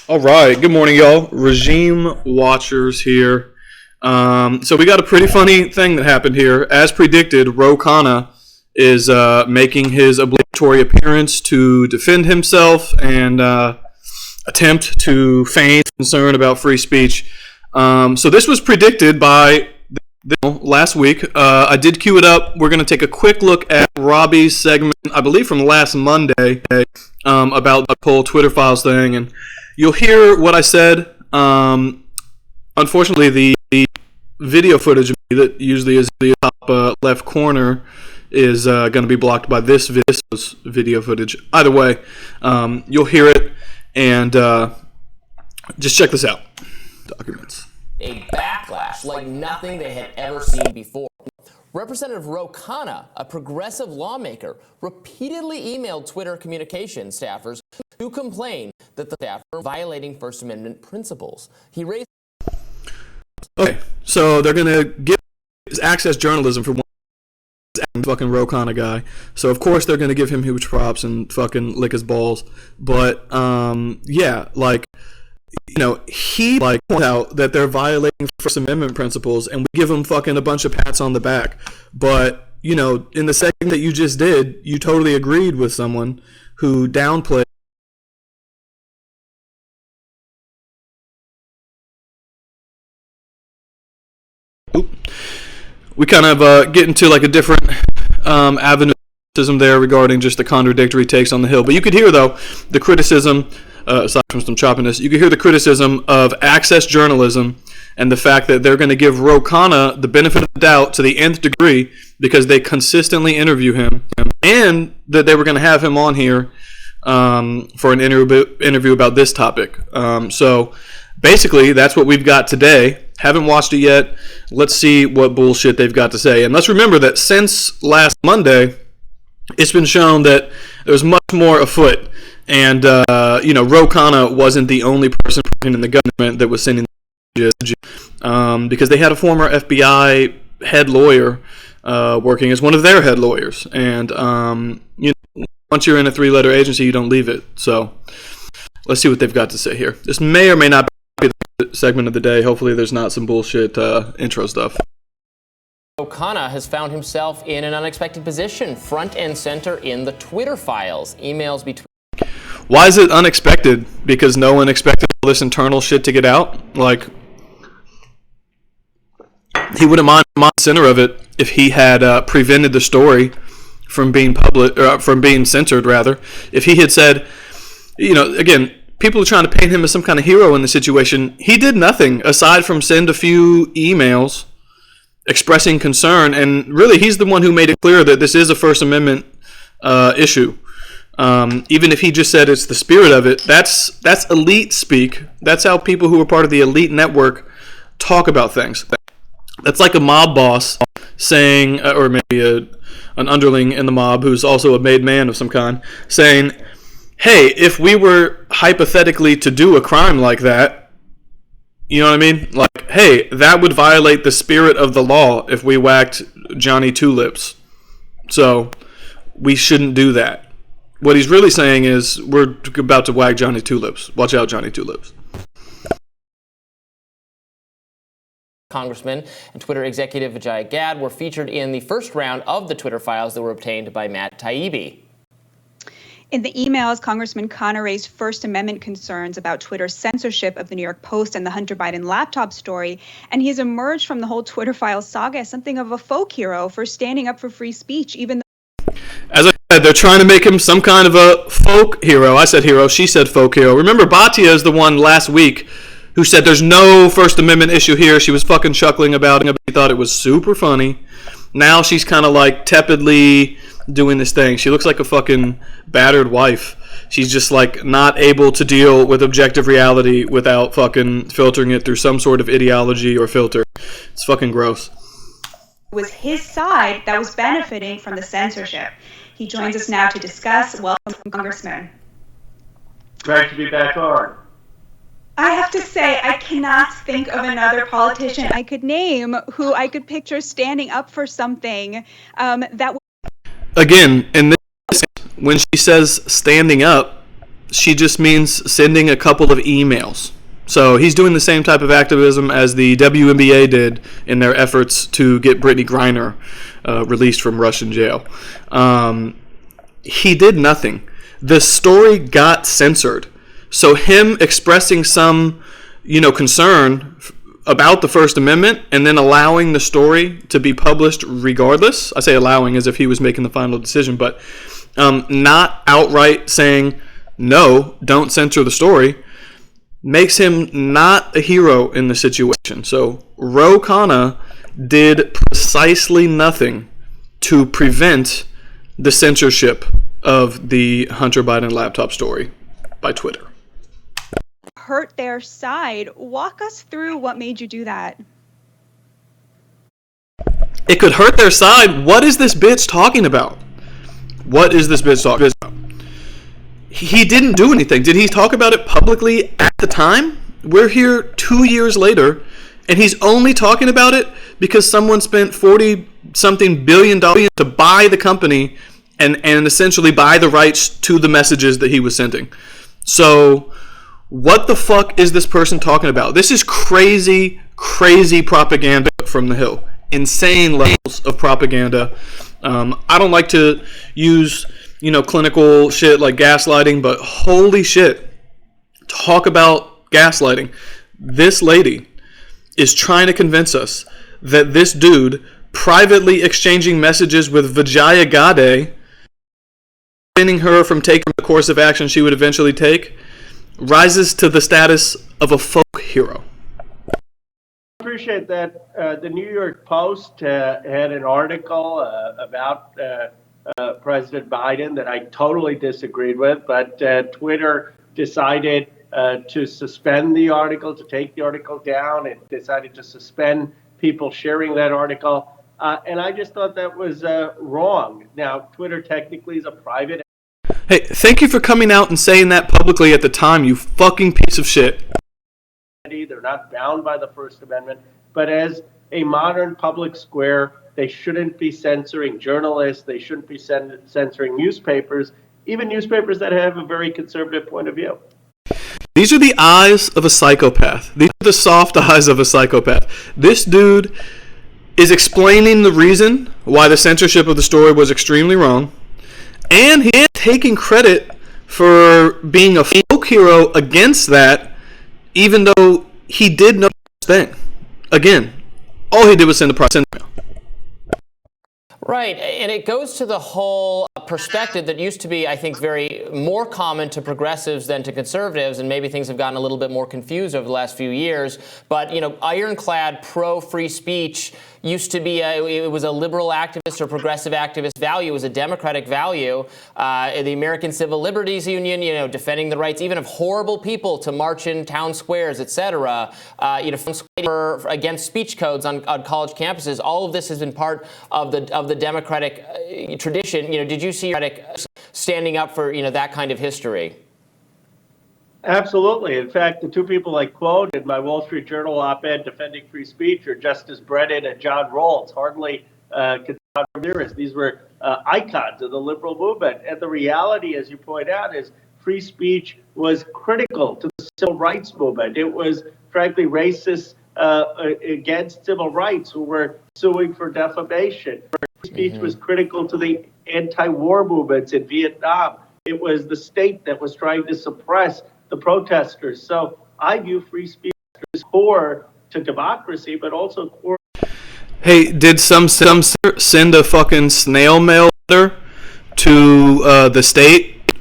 All right, good morning, y'all. Regime watchers here. So we got a pretty funny thing that happened here. As predicted, Khanna is making his obligatory appearance to defend himself and attempt to feign concern about free speech. So this was predicted by last week. I did queue it up. We're going to take a quick look at Robby's segment, I believe from last Monday, about the whole Twitter files thing, and you'll hear what I said. Unfortunately, the video footage of me that usually is the top left corner is going to be blocked by this video footage. Either way, you'll hear it, and just check this out. Documents. A backlash like nothing they had ever seen before. Representative Khanna, a progressive lawmaker, repeatedly emailed Twitter communication staffers to complain that the staff were violating First Amendment principles. He raised... Okay, so they're going to give access journalism for one fucking Khanna guy. So, of course, they're going to give him huge props and fucking lick his balls. But, yeah, like... You know, he points out that they're violating First Amendment principles, and we give them fucking a bunch of pats on the back. But, you know, in the second that you just did, you totally agreed with someone who downplayed. We kind of get into like a different avenue there regarding just the contradictory takes on the Hill. But you could hear, though, the criticism. Aside from some choppiness, you can hear the criticism of access journalism and the fact that they're going to give Khanna the benefit of the doubt to the nth degree because they consistently interview him, and that they were going to have him on here for an interview about this topic. So basically, that's what we've got today. Haven't watched it yet. Let's see what bullshit they've got to say. And let's remember that since last Monday, it's been shown that there's much more afoot. And, you know, Khanna wasn't the only person in the government that was sending messages, because they had a former FBI head lawyer working as one of their head lawyers. And, you know, once you're in a three-letter agency, you don't leave it. So let's see what they've got to say here. This may or may not be the segment of the day. Hopefully there's not some bullshit intro stuff. Khanna has found himself in an unexpected position, front and center in the Twitter files. Emails between... Why is it unexpected? Because no one expected all this internal shit to get out? Like, he wouldn't mind the center of it if he had prevented the story from being from being censored, rather. If he had said, you know, again, people are trying to paint him as some kind of hero in the situation. He did nothing aside from send a few emails expressing concern, and really he's the one who made it clear that this is a First Amendment issue. Even if he just said it's the spirit of it, that's elite speak. That's how people who are part of the elite network talk about things. That's like a mob boss saying, or maybe an underling in the mob who's also a made man of some kind, saying, hey, if we were hypothetically to do a crime like that, you know what I mean? Like, hey, that would violate the spirit of the law if we whacked Johnny Tulips. So we shouldn't do that. What he's really saying is, we're about to whack Johnny Tulips. Watch out, Johnny Tulips. Congressman and Twitter executive Vijay Gad were featured in the first round of the Twitter files that were obtained by Matt Taibbi. In the emails, Congressman Khanna raised First Amendment concerns about Twitter's censorship of the New York Post and the Hunter Biden laptop story, and he has emerged from the whole Twitter files saga as something of a folk hero for standing up for free speech, even though... As I said, they're trying to make him some kind of a folk hero. I said hero, she said folk hero. Remember, Batya is the one last week who said there's no First Amendment issue here. She was fucking chuckling about it. She thought it was super funny. Now she's kind of like tepidly doing this thing. She looks like a fucking battered wife. She's just like not able to deal with objective reality without fucking filtering it through some sort of ideology or filter. It's fucking gross. It was his side that was benefiting from the censorship. He joins us now to discuss. Welcome, Congressman. Great to be back on. I have to say, I cannot think of another politician I could name who I could picture standing up for something that... Again, in this, when she says standing up, she just means sending a couple of emails. So he's doing the same type of activism as the WNBA did in their efforts to get Brittany Griner released from Russian jail. He did nothing. The story got censored. So him expressing some, concern about the First Amendment and then allowing the story to be published regardless. I say allowing as if he was making the final decision, but not outright saying, no, don't censor the story, makes him not a hero in the situation. So Ro Khanna did precisely nothing to prevent the censorship of the Hunter Biden laptop story by Twitter. Hurt their side. Walk us through what made you do that. It could hurt their side. What is this bitch talking about? What is this bitch talking about? He didn't do anything. Did he talk about it publicly at the time? We're here 2 years later, and he's only talking about it because someone spent $40-something billion to buy the company and essentially buy the rights to the messages that he was sending. So what the fuck is this person talking about? This is crazy, crazy propaganda from the Hill. Insane levels of propaganda. I don't like to use, clinical shit like gaslighting, but holy shit. Talk about gaslighting. This lady is trying to convince us that this dude privately exchanging messages with Vijaya Gade, preventing her from taking the course of action she would eventually take, rises to the status of a folk hero. I appreciate that. The New York Post had an article about President Biden that I totally disagreed with, but Twitter decided to suspend the article, to take the article down. It decided to suspend people sharing that article. And I just thought that was wrong. Now, Twitter technically is a private. Hey, thank you for coming out and saying that publicly at the time, you fucking piece of shit. They're not bound by the First Amendment, but as a modern public square, they shouldn't be censoring journalists. They shouldn't be censoring newspapers, even newspapers that have a very conservative point of view. These are the eyes of a psychopath. These are the soft eyes of a psychopath. This dude is explaining the reason why the censorship of the story was extremely wrong, and he is taking credit for being a folk hero against that, even though he did no thing. Again, all he did was send a press email. Right, and it goes to the whole perspective that used to be, I think, very more common to progressives than to conservatives, and maybe things have gotten a little bit more confused over the last few years. But, ironclad pro-free speech used to be it was a liberal activist or progressive activist value. It was a democratic value. The American Civil Liberties Union, defending the rights even of horrible people to march in town squares, etc. Against speech codes on college campuses. All of this has been part of the democratic tradition. Did you see standing up for that kind of history? Absolutely. In fact, the two people I quote in my Wall Street Journal op-ed defending free speech are Justice Brennan and John Rawls, hardly conspiracists. These were icons of the liberal movement. And the reality, as you point out, is free speech was critical to the civil rights movement. It was, frankly, racists against civil rights who were suing for defamation. Free speech was critical to the anti-war movements in Vietnam. It was the state that was trying to suppress the protesters. So I view free speech as core to democracy, but also core. Hey, did some send a fucking snail mail letter to the state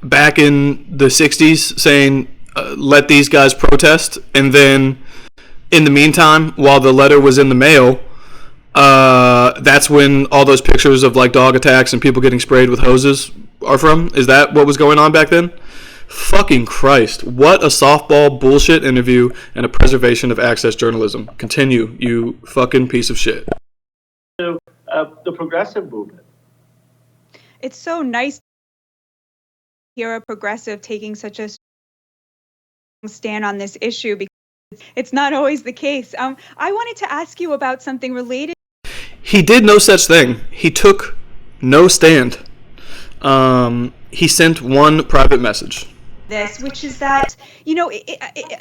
back in the 60s saying, let these guys protest? And then in the meantime, while the letter was in the mail, that's when all those pictures of like dog attacks and people getting sprayed with hoses are from? Is that what was going on back then? Fucking Christ. What a softball bullshit interview and a preservation of access journalism. Continue, you fucking piece of shit. The progressive movement. It's so nice to hear a progressive taking such a stand on this issue because it's not always the case. I wanted to ask you about something related. He did no such thing. He took no stand. He sent one private message. this, which is that,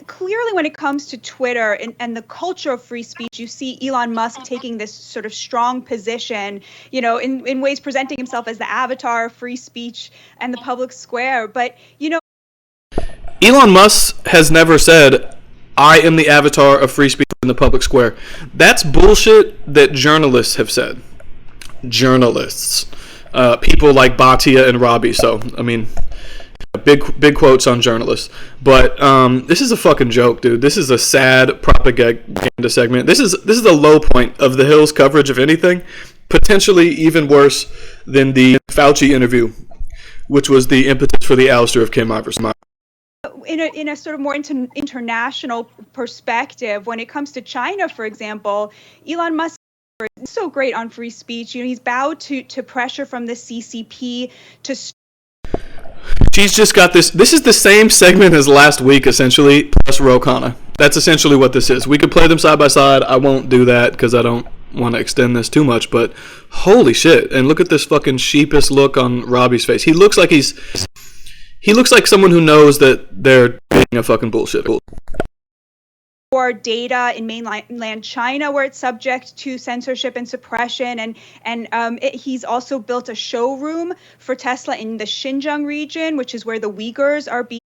clearly when it comes to Twitter and the culture of free speech, you see Elon Musk taking this sort of strong position, in ways presenting himself as the avatar of free speech and the public square. But, Elon Musk has never said, I am the avatar of free speech in the public square. That's bullshit that journalists have said. Journalists. People like Batya and Robby. So, I mean, big quotes on journalists. But this is a fucking joke, dude. This is a sad propaganda segment. This is the low point of the Hill's coverage of anything. Potentially even worse than the Fauci interview, which was the impetus for the ouster of Kim Iverson. In a sort of more international perspective, when it comes to China, for example, Elon Musk is so great on free speech. He's bowed to pressure from the CCP to. She's just got this. This is the same segment as last week, essentially, plus Khanna. That's essentially what this is. We could play them side by side. I won't do that because I don't want to extend this too much. But holy shit! And look at this fucking sheepish look on Robbie's face. He looks like He looks like someone who knows that they're being a fucking bullshit. Or data in mainland China, where it's subject to censorship and suppression, and he's also built a showroom for Tesla in the Xinjiang region, which is where the Uyghurs are being.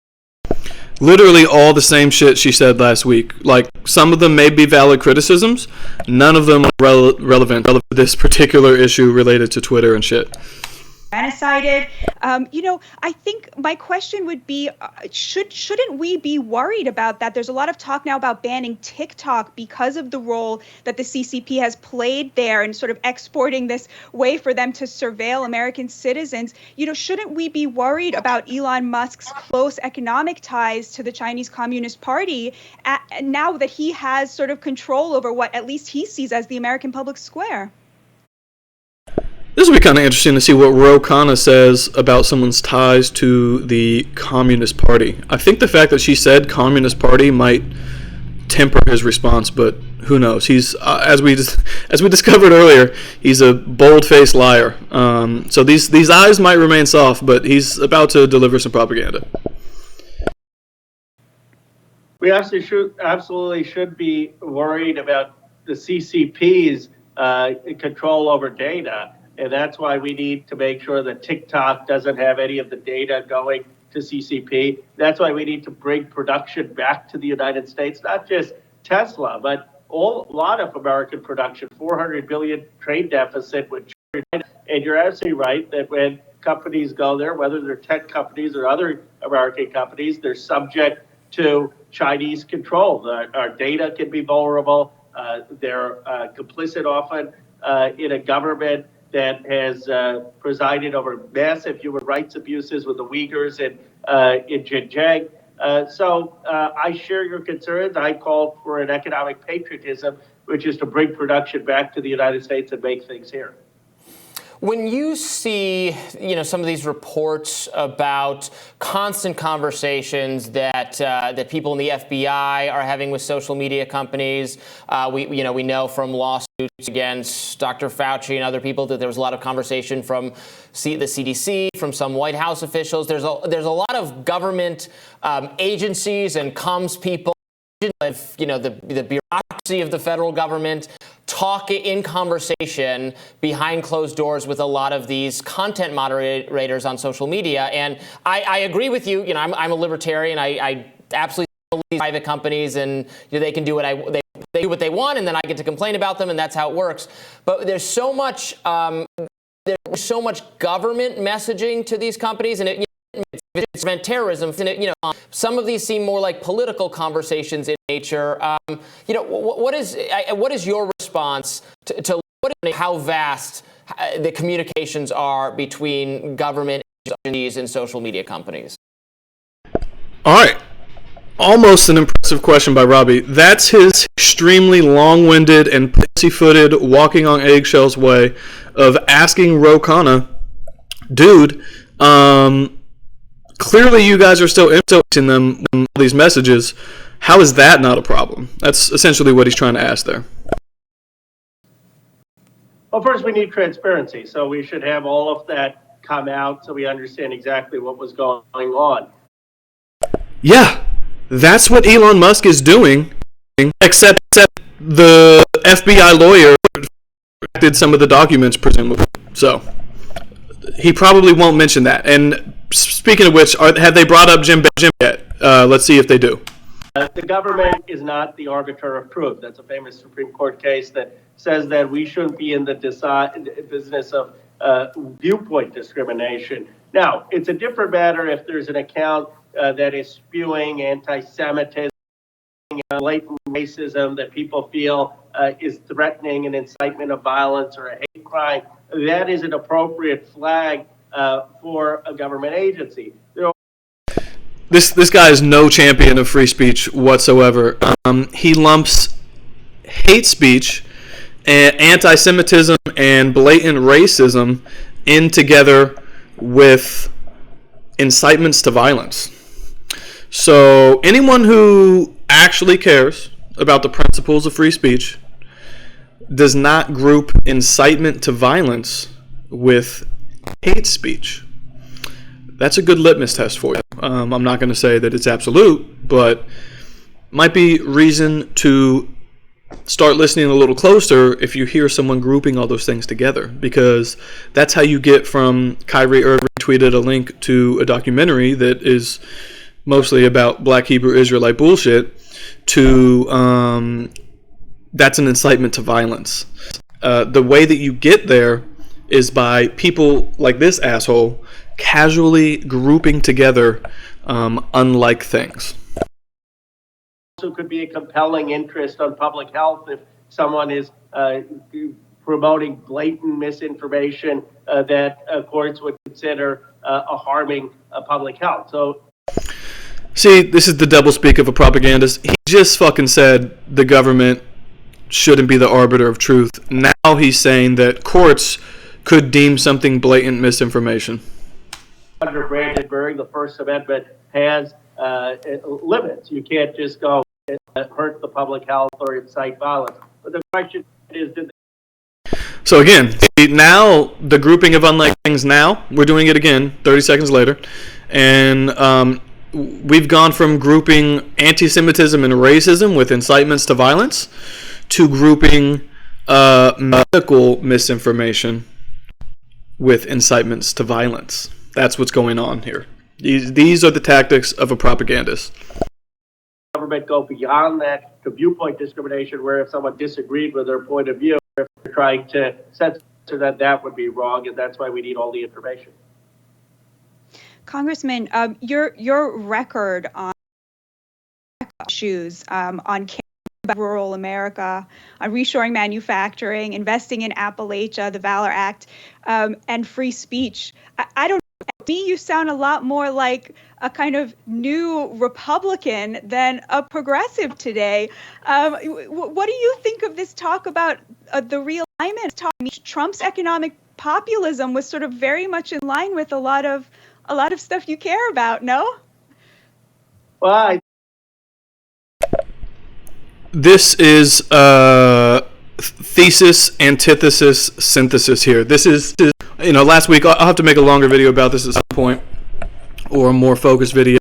Literally all the same shit she said last week. Like, some of them may be valid criticisms, none of them are relevant to this particular issue related to Twitter and shit. Genocided. I think my question would be, shouldn't we be worried about that? There's a lot of talk now about banning TikTok because of the role that the CCP has played there and sort of exporting this way for them to surveil American citizens. Shouldn't we be worried about Elon Musk's close economic ties to the Chinese Communist Party now that he has sort of control over what at least he sees as the American public square? This will be kind of interesting to see what Khanna says about someone's ties to the Communist Party. I think the fact that she said Communist Party might temper his response, but who knows? He's, as we discovered earlier, he's a bold-faced liar. So these eyes might remain soft, but he's about to deliver some propaganda. We absolutely should be worried about the CCP's control over data. And that's why we need to make sure that TikTok doesn't have any of the data going to CCP. That's why we need to bring production back to the United States, not just Tesla, but a lot of American production, 400 billion trade deficit with China. And you're absolutely right that when companies go there, whether they're tech companies or other American companies, they're subject to Chinese control. Our data can be vulnerable. They're complicit often in a government that has presided over massive human rights abuses with the Uyghurs in Xinjiang. So I share your concerns. I call for an economic patriotism, which is to bring production back to the United States and make things here. When you see, some of these reports about constant conversations that people in the FBI are having with social media companies, we know from lawsuits against Dr. Fauci and other people that there was a lot of conversation from the CDC, from some White House officials. There's a lot of government agencies and comms people, the bureaucracy of the federal government talk in conversation behind closed doors with a lot of these content moderators on social media. And I agree with you. I'm a libertarian. I absolutely believe private companies and they can do they do what they want, and then I get to complain about them, and that's how it works. But there's so much government messaging to these companies, and it's prevent terrorism. Some of these seem more like political conversations in nature. What is your response to how vast the communications are between government agencies and social media companies? All right. Almost an impressive question by Robby. That's his extremely long-winded and pussy-footed, walking on eggshells way of asking Khanna, dude, clearly you guys are still influencing them in these messages. How is that not a problem? That's essentially what he's trying to ask there. Well, first we need transparency. So we should have all of that come out so we understand exactly what was going on. Yeah, that's what Elon Musk is doing, except the FBI lawyer did some of the documents, presumably. So he probably won't mention that. And speaking of which, have they brought up Jim yet? Let's see if they do. The government is not the arbiter of truth. That's a famous Supreme Court case that says that we shouldn't be in the business of viewpoint discrimination. Now, it's a different matter if there's an account that is spewing anti-Semitism, blatant racism that people feel is threatening an incitement of violence or a hate crime. That is an appropriate flag for a government agency. This guy is no champion of free speech whatsoever. He lumps hate speech, and anti-Semitism, and blatant racism in together with incitements to violence. So anyone who actually cares about the principles of free speech does not group incitement to violence with hate speech. That's a good litmus test for you. I'm not going to say that it's absolute, but might be reason to start listening a little closer if you hear someone grouping all those things together, because that's how you get from Kyrie Irving tweeted a link to a documentary that is mostly about Black Hebrew Israelite bullshit to that's an incitement to violence. The way that you get there is by people like this asshole casually grouping together unlike things. Also could be a compelling interest on public health if someone is promoting blatant misinformation that courts would consider harming public health. So, see, this is the doublespeak of a propagandist. He just fucking said the government shouldn't be the arbiter of truth. Now he's saying that courts could deem something blatant misinformation. Under Brandenburg, the First Amendment has limits. You can't just go hurt the public health or incite violence. But the question is, so again, now the grouping of unlike things, now we're doing it again 30 seconds later, and we've gone from grouping anti-Semitism and racism with incitements to violence to grouping medical misinformation with incitements to violence. That's what's going on here. These are the tactics of a propagandist. Government go beyond that to viewpoint discrimination, where if someone disagreed with their point of view, if they're trying to censor that would be wrong, and that's why we need all the information. Congressman, your record on issues on rural America, on reshoring manufacturing, investing in Appalachia, the Valor Act, and free speech. I don't know. To me, you sound a lot more like a kind of new Republican than a progressive today. What do you think of this talk about the realignment? Trump's economic populism was sort of very much in line with a lot of stuff you care about, no? Well, this is thesis, antithesis, synthesis here. This is, last week, I'll have to make a longer video about this at some point, or a more focused video.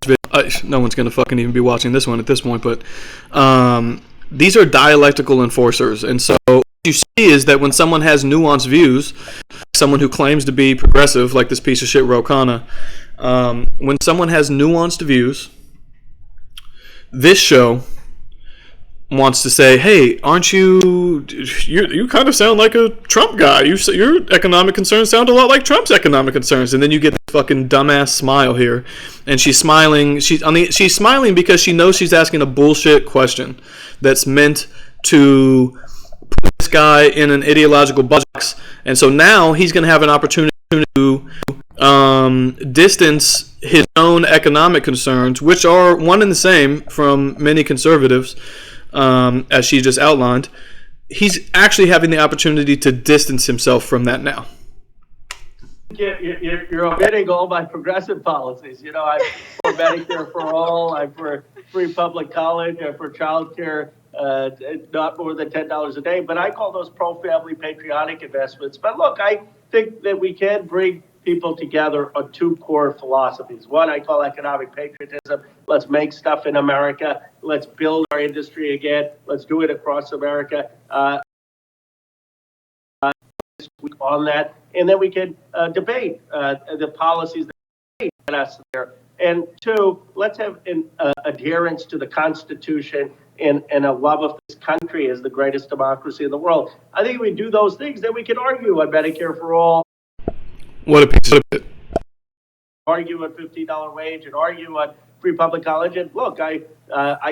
No one's going to fucking even be watching this one at this point, but these are dialectical enforcers. And so what you see is that when someone has nuanced views, someone who claims to be progressive, like this piece of shit Khanna, when someone has nuanced views, this show wants to say, hey, aren't you kind of sound like a Trump guy. Your economic concerns sound a lot like Trump's economic concerns. And then you get this fucking dumbass smile here. And she's smiling. She's smiling because she knows she's asking a bullshit question that's meant to put this guy in an ideological box. And so now he's going to have an opportunity to distance his own economic concerns, which are one and the same from many conservatives, as she just outlined. He's actually having the opportunity to distance himself from that now. You're omitting all my progressive policies. I'm for Medicare for all. I'm for free public college. I'm for child care, not more than $10 a day. But I call those pro-family patriotic investments. But look, I think that we can bring people together on two core philosophies. One I call economic patriotism. Let's make stuff in America. Let's build our industry again. Let's do it across America. On that, and then we can debate the policies that get us there. And two, let's have an adherence to the Constitution and a love of this country as the greatest democracy in the world. I think if we do those things, then we can argue on Medicare for all. What a piece of it. Argue on $15 wage and argue on free public college. And look, I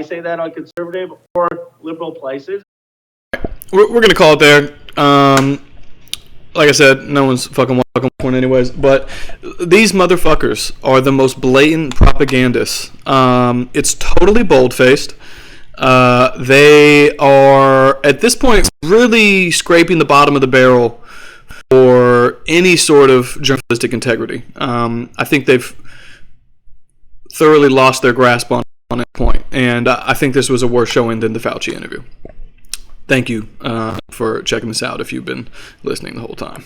say that on conservative or liberal places. We're going to call it there. Like I said, no one's fucking porn anyways, but these motherfuckers are the most blatant propagandists. It's totally bold-faced. They are, at this point, really scraping the bottom of the barrel for any sort of journalistic integrity. I think they've thoroughly lost their grasp on that point, and I think this was a worse showing than the Fauci interview. Thank you for checking this out if you've been listening the whole time.